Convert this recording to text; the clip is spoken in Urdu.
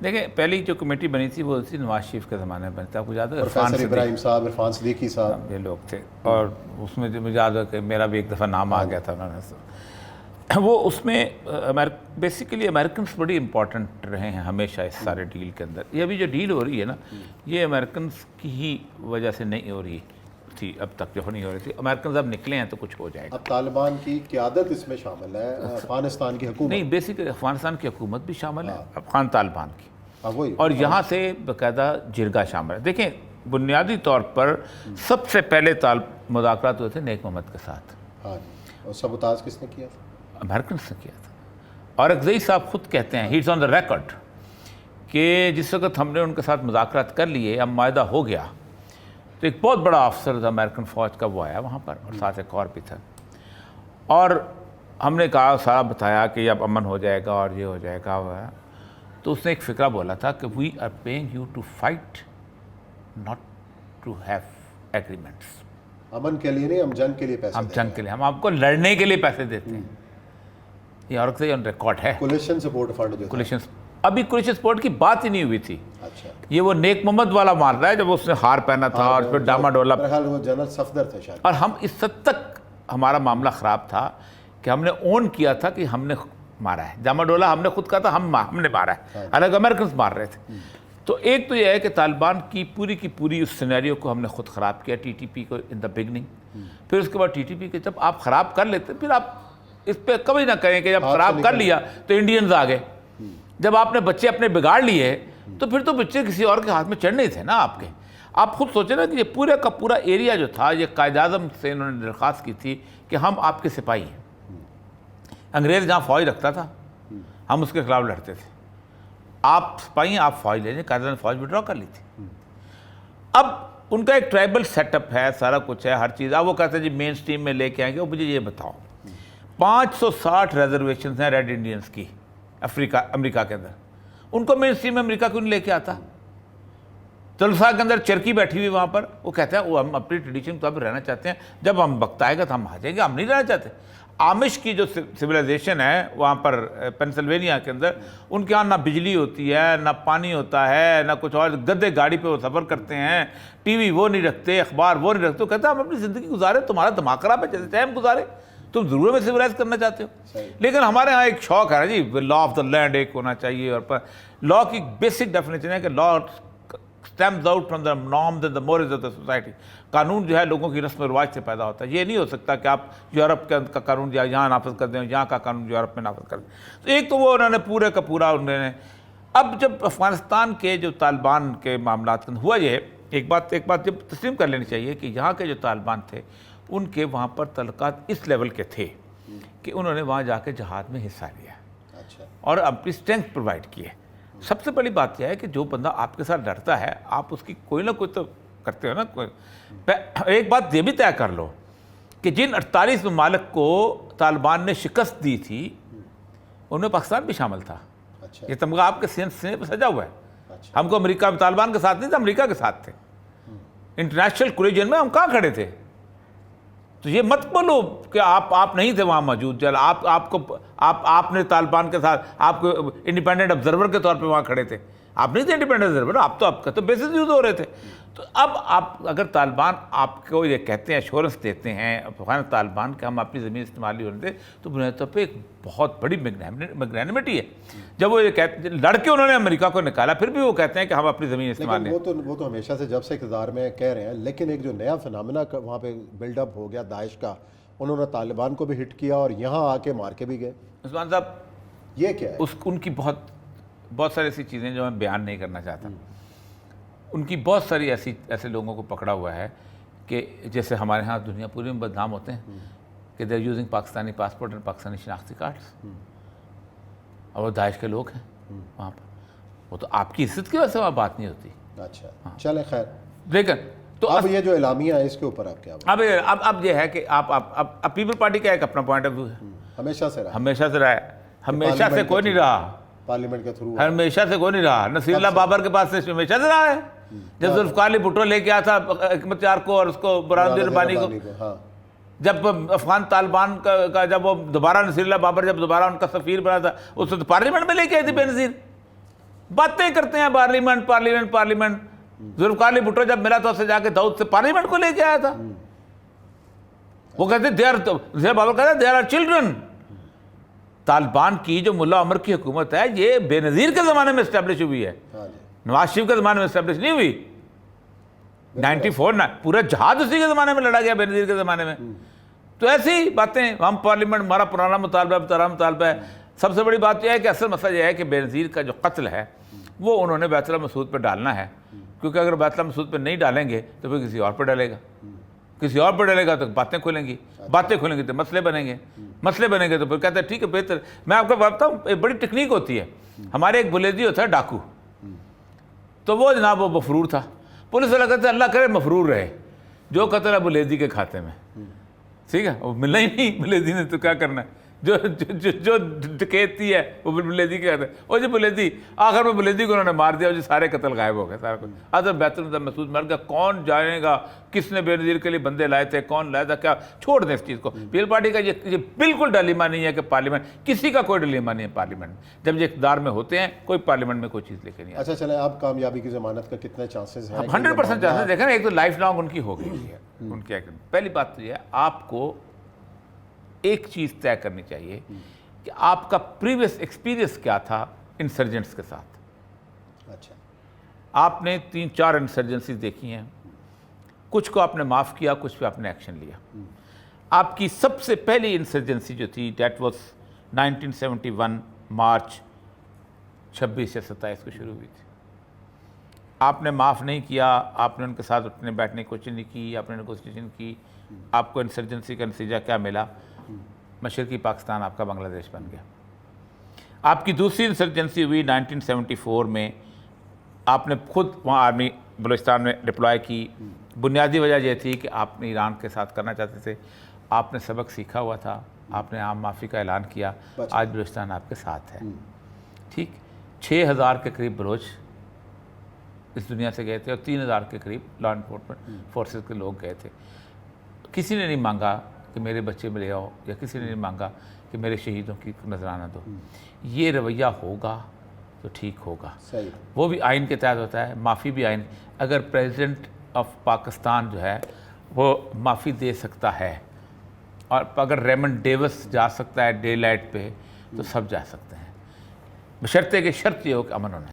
دیکھیں پہلی جو کمیٹی بنی تھی وہ تھی نواز شریف کے زمانے میں بنی تھی. آپ کو یاد ہے پروفیسر ابراہیم صاحب، عرفان صدیقی صاحب، یہ لوگ تھے. اور اس میں مجھے یاد ہے کہ میرا بھی ایک دفعہ نام آ گیا تھا. انہوں نے وہ اس میں بیسیکلی امریکنس بڑی امپورٹنٹ رہے ہیں ہمیشہ اس سارے ڈیل کے اندر. یہ ابھی جو ڈیل ہو رہی ہے نا یہ امریکنس کی ہی وجہ سے نہیں ہو رہی تھی اب تک، جو نہیں ہو رہی تھی. امریکنز اب نکلے ہیں تو کچھ ہو جائے گا. اب طالبان کی قیادت اس میں شامل ہے، افغانستان کی حکومت نہیں، بیسیکلی افغانستان کی حکومت بھی شامل ہے، افغان طالبان کی، وہی اور یہاں سے باقاعدہ جرگہ شامل ہے. دیکھیں بنیادی طور پر سب سے پہلے مذاکرات ہوئے تھے نیک محمد کے ساتھ. ہاں جی. اور سبوتاژ کس نے کیا تھا؟ امریکنس نے کیا تھا. اور اکزئی صاحب خود کہتے ہیں، ہی از آن دا ریکارڈ، کہ جس وقت ہم نے ان کے ساتھ مذاکرات کر لیے، اب معاہدہ ہو گیا، تو ایک بہت بڑا افسر تھا امریکن فوج کا، وہ آیا وہاں پر، اور ساتھ ایک اور بھی تھا. اور ہم نے کہا، سارا بتایا کہ اب امن ہو جائے گا اور یہ ہو جائے گا. تو اس نے ایک فقرہ بولا تھا کہ we are paying you to fight not to have agreements. امن کے لیے نہیں، ہم جنگ کے لیے پیسے، ہم جنگ کے لیے، ہم آپ کو لڑنے کے لیے پیسے دیتے ہیں. یہ اور سے آن ریکارڈ ہے. کولیشن سپورٹ فنڈ جو کولیشن، ابھی کولیشن سپورٹ کی بات ہی نہیں ہوئی تھی. اچھا، یہ وہ نیک محمد والا مار رہا ہے جب اس نے ہار پہنا تھا اور پھر ڈاما ڈولا. بہرحال وہ جنرل صفدر تھے شاید. اور ہم اس حد تک ہمارا معاملہ خراب تھا کہ ہم نے اون کیا تھا کہ ہم نے مارا ہے. ڈاما ڈولا ہم نے خود کہا تھا ہم نے مارا ہے، الگ امریکنز مار رہے تھے. تو ایک تو یہ ہے کہ طالبان کی پوری اس سینیریو کو ہم نے خود خراب کیا، ٹی ٹی پی کو ان دا بگننگ. پھر اس کے بعد ٹی ٹی پی کے جب آپ خراب کر لیتے پھر آپ اس پہ کبھی نہ کہیں کہ جب خراب کر لیا تو انڈینز آ گئے. جب آپ نے بچے اپنے بگاڑ لیے تو پھر تو بچے کسی اور کے ہاتھ میں چڑھ نہیں تھے نا آپ کے. آپ خود سوچیں نا کہ یہ پورے کا پورا ایریا جو تھا، یہ قائد اعظم سے انہوں نے درخواست کی تھی کہ ہم آپ کے سپاہی ہیں. انگریز جہاں فوج رکھتا تھا ہم اس کے خلاف لڑتے تھے. آپ سپاہی ہیں، آپ فوج لے لیں. قائد اعظم نے فوج وڈرا کر لی تھی. اب ان کا ایک ٹرائبل سیٹ اپ ہے، سارا کچھ ہے، ہر چیز. اب وہ کہتے ہیں جی مین سٹریم میں لے کے آئیں گے. مجھے یہ بتاؤ 560 ریزرویشنز ہیں ریڈ انڈینز کی امریکہ کے اندر. ان کو مین سٹریم میں امریکہ کیوں نہیں لے کے آتا؟ تلسا کے اندر چرکی بیٹھی ہوئی وہاں پر، وہ کہتے ہیں وہ ہم اپنی ٹریڈیشن کے طور رہنا چاہتے ہیں، جب ہم وقت آئے گا تو ہم آ جائیں گے، ہم نہیں رہنا چاہتے. آمش کی جو سویلائزیشن ہے وہاں پر پینسلوینیا کے اندر، ان کے یہاں نہ بجلی ہوتی ہے، نہ پانی ہوتا ہے، نہ کچھ اور. گدے گاڑی پہ وہ سفر کرتے ہیں، ٹی وی وہ نہیں رکھتے، اخبار وہ نہیں رکھتے. وہ کہتے ہیں ہم اپنی زندگی گزارے، تمہارا دماغ خراب ہے، جیسے ٹائم گزارے، تم ضرور میں سویلائز کرنا چاہتے ہو. لیکن ہمارے ہاں ایک شوق ہے نا جی، لا آف دا لینڈ ایک ہونا چاہیے. اور لا کی بیسک ڈیفینیشن ہے کہ law stems out from the norms and the morals of the society. قانون جو ہے لوگوں کی رسم و رواج سے پیدا ہوتا ہے. یہ نہیں ہو سکتا کہ آپ یورپ کا قانون یہاں نافذ کر دیں، یہاں کا قانون یورپ میں نافذ کر دیں. تو ایک تو وہ انہوں نے پورے کا پورا انہوں نے. اب جب افغانستان کے جو طالبان کے معاملات کے ہوا یہ ایک بات جب تسلیم کر لینی چاہیے کہ یہاں کے جو طالبان تھے ان کے وہاں پر تعلقات اس لیول کے تھے کہ انہوں نے وہاں جا کے جہاد میں حصہ لیا اور اپنی اسٹرینتھ پرووائڈ کی ہے. سب سے بڑی بات یہ ہے کہ جو بندہ آپ کے ساتھ لڑتا ہے آپ اس کی کوئی نہ کوئی تو کرتے ہو نا. ایک بات یہ بھی طے کر لو کہ جن 48 ممالک کو طالبان نے شکست دی تھی ان میں پاکستان بھی شامل تھا. یہ تمغہ آپ کے سینے پہ سجا ہوا ہے. ہم کو امریکہ طالبان کے ساتھ نہیں تھے، امریکہ کے ساتھ تھے. انٹرنیشنل کولیجن میں ہم کہاں کھڑے تھے؟ تو یہ مت بولو کہ آپ نہیں تھے وہاں موجود. چل آپ نے طالبان کے ساتھ آپ کو انڈیپینڈنٹ آبزرور کے طور پہ وہاں کھڑے تھے. آپ نہیں تھے انڈیپینڈنٹ آبزرور، آپ کا تو بیسز یوز ہو رہے تھے. تو اب آپ اگر طالبان آپ کو یہ کہتے ہیں، ایشورنس دیتے ہیں افغان طالبان کہ ہم اپنی زمین استعمال نہیں ہونے دیں، تو بنیادی طور پہ ایک بہت بڑی میگنانمٹی ہے. جب وہ یہ کہتے لڑ کے انہوں نے امریکہ کو نکالا پھر بھی وہ کہتے ہیں کہ ہم اپنی زمین استعمال نہیں. وہ تو ہمیشہ سے جب سے اقتدار میں کہہ رہے ہیں. لیکن ایک جو نیا فنامنا وہاں پہ بلڈ اپ ہو گیا داعش کا، انہوں نے طالبان کو بھی ہٹ کیا اور یہاں آ کے مار کے بھی گئے. عثمان صاحب یہ کیا ہے؟ ان کی بہت ساری ایسی چیزیں جو میں بیان نہیں کرنا چاہتا. ان کی بہت ساری ایسے لوگوں کو پکڑا ہوا ہے کہ جیسے ہمارے ہاں دنیا پوری میں بدنام ہوتے ہیں کہ they are using Pakistani passport and Pakistani شناختی کارڈس، اور وہ داعش کے لوگ ہیں وہاں پر. وہ تو آپ کی عزت کی وجہ سے وہاں بات نہیں ہوتی. اچھا چلیں خیر. لیکن تو اب یہ جو اعلامیہ ہے اس کے اوپر آپ کیا؟ اب یہ ہے کہ آپ پیپل پارٹی کا ایک اپنا پوائنٹ آف ویو ہے. ہمیشہ سے رہا ہے، ہمیشہ سے کوئی نہیں رہا. پارلیمنٹ کے تھرو ہمیشہ سے کوئی نہیں رہا. نصیر اللہ بابر کے پاس سے ہمیشہ سے رہا ہے. جب ذوالفقار علی بھٹو لے کے آیا تھا حکمت یار کو اور اس کو برہان الدین ربانی کو، جب افغان طالبان کا جب وہ دوبارہ نصیر اللہ بابر جب دوبارہ ان کا سفیر بنا تھا، اس وقت پارلیمنٹ میں لے کے آئی تھی بے نظیر. باتیں کرتے ہیں parliament parliament parliament. Zulfiqar Ali Bhutto جب ملا تو اسے جا کے داؤد سے پارلیمنٹ کو لے کے آیا تھا. وہ کہتے دے آر چلڈرن. طالبان کی جو ملا عمر کی حکومت ہے یہ بے نظیر کے زمانے میں اسٹیبلش ہوئی ہے, نواز شریف کے زمانے میں اسٹیبلش نہیں ہوئی. 94 پورا جہاد اسی کے زمانے میں لڑا گیا, بے نظیر کے زمانے میں. تو ایسی باتیں, ہم پارلیمنٹ ہمارا پرانا مطالبہ ہے. سب سے بڑی بات یہ ہے کہ اصل مسئلہ یہ ہے کہ بے نظیر کا جو قتل ہے وہ انہوں نے بیت اللہ مسعود پہ ڈالنا ہے, کیونکہ اگر بیت اللہ مسعود پہ نہیں ڈالیں گے تو پھر کسی اور پہ ڈالے گا, کسی اور پہ ڈالے گا تو باتیں کھلیں گی, باتیں کھلیں گی تو مسئلے بنیں گے تو پھر کہتے ہیں ٹھیک ہے بہتر. میں آپ کو بتاؤں ایک بڑی ٹیکنیک ہوتی ہے. ہمارے ایک بلیدی ہوتا ہے ڈاکو, تو وہ جناب وہ مفرور تھا. پولیس والا کہتے ہیں اللہ کرے مفرور رہے, جو قتل ہے بلیدی کے کھاتے میں. ٹھیک ہے, وہ ملنا ہی نہیں بلیدی نے تو کیا کرنا ہے, جو ڈکیتی ہے وہ بلیدی کے کہتے ہیں. وہ جی بلیدی, آخر میں بلیدی کو انہوں نے مار دیا, جو سارے قتل غائب ہو گئے سارا کچھ. اگر بیت اللہ مسعود مر گیا, کون جانے گا کس نے بے نظیر کے لیے بندے لائے تھے, کون لایا تھا, کیا, چھوڑ دیں اس چیز کو. پیپل پارٹی کا یہ بالکل ڈلیما نہیں ہے کہ پارلیمنٹ, کسی کا کوئی ڈلیما نہیں ہے پارلیمنٹ. جب یہ اقتدار میں ہوتے ہیں کوئی پارلیمنٹ میں کوئی چیز لے کے نہیں آتی. اچھا چلیں, آپ کامیابی کی ضمانت کا کتنے چانسز ہیں؟ 100% چانسز دیکھیں نا. ایک تو لائف لانگ ان کی ہو گئی ہے, ان کی پہلی بات تو یہ ہے آپ کو ایک چیز طے کرنی چاہیے کہ آپ کا پریویس ایکسپیرینس کیا تھا انسرجنٹس کے ساتھ. اچھا, آپ نے 3-4 انسرجنسیز دیکھی ہیں, کچھ کو آپ نے معاف کیا, کچھ پہ آپ نے ایکشن لیا. آپ کی سب سے پہلی انسرجنسی جو تھی دیٹ واز 1971 مارچ 26 یا 27 کو شروع ہوئی تھی. آپ نے معاف نہیں کیا, آپ نے ان کے ساتھ اٹھنے بیٹھنے کی کوشش نہیں کی, آپ نے نیگوسیشن کی. آپ کو انسرجنسی کا نتیجہ کیا ملا؟ مشرقی پاکستان آپ کا بنگلہ دیش بن گیا. آپ کی دوسری انسرجنسی ہوئی 1974 میں, آپ نے خود وہاں آرمی بلوچستان میں ڈپلوائے کی. بنیادی وجہ یہ تھی کہ آپ نے ایران کے ساتھ کرنا چاہتے تھے, آپ نے سبق سیکھا ہوا تھا, آپ نے عام معافی کا اعلان کیا, آج بلوچستان آپ کے ساتھ ہے. ٹھیک, 6000 کے قریب بلوچ اس دنیا سے گئے تھے اور 3000 کے قریب لا انفورسمنٹ فورسز کے لوگ گئے تھے. کسی نے نہیں مانگا کہ میرے بچے میں لے آؤ, یا کسی نے نہیں مانگا کہ میرے شہیدوں کی نذرانہ دو. یہ رویہ ہوگا تو ٹھیک ہوگا. وہ بھی آئین کے تحت ہوتا ہے, معافی بھی آئین. اگر پریزیڈنٹ آف پاکستان جو ہے وہ معافی دے سکتا ہے, اور اگر ریمنڈ ڈیوس جا سکتا ہے ڈے لائٹ پہ, تو سب جا سکتے ہیں, بشرطے کہ شرط یہ ہو کہ امن ہونا ہے.